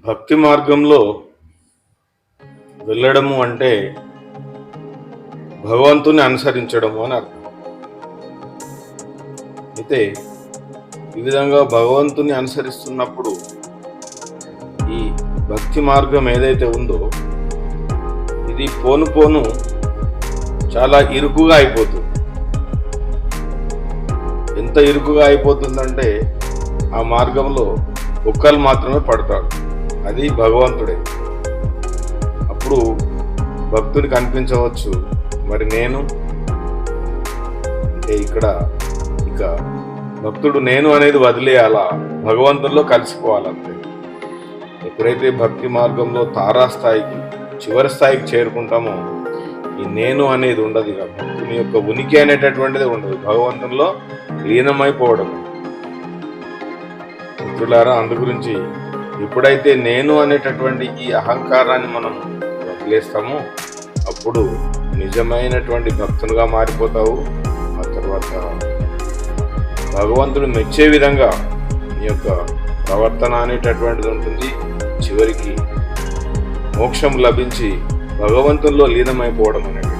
భక్తి మార్గంలో వెళ్ళడము అంటే భగవంతుని అనుసరించడము అని అర్థం. అయితే ఈ విధంగా భగవంతుని అనుసరిస్తున్నప్పుడు ఈ భక్తి మార్గం ఏదైతే ఉందో ఇది పోను పోను చాలా ఇరుకుగా అయిపోతుంది. ఎంత ఇరుకుగా అయిపోతుందంటే ఆ మార్గంలో ఒక్కరు మాత్రమే పడతాడు, అది భగవంతుడే. అప్పుడు భక్తుడికి అనిపించవచ్చు, మరి నేను అంటే ఇక్కడ ఇక భక్తుడు నేను అనేది వదిలేయాలా, భగవంతుల్లో కలిసిపోవాలంతే. ఎప్పుడైతే భక్తి మార్గంలో తారాస్థాయికి చివరి స్థాయికి చేరుకుంటామో ఈ నేను అనేది ఉండదు, ఇక భక్తుని యొక్క ఉనికి అనేటటువంటిది ఉండదు, భగవంతుల్లో లీనమైపోవడం. మిత్రులారా, అందు గురించి ఎప్పుడైతే నేను అనేటటువంటి ఈ అహంకారాన్ని మనం వదిలేస్తామో అప్పుడు నిజమైనటువంటి భక్తునిగా మారిపోతావు. ఆ తర్వాత భగవంతుడు మెచ్చే విధంగా నీ యొక్క ప్రవర్తన అనేటటువంటిది ఉంటుంది. చివరికి మోక్షం లభించి భగవంతుల్లో లీనమైపోవడం అనేది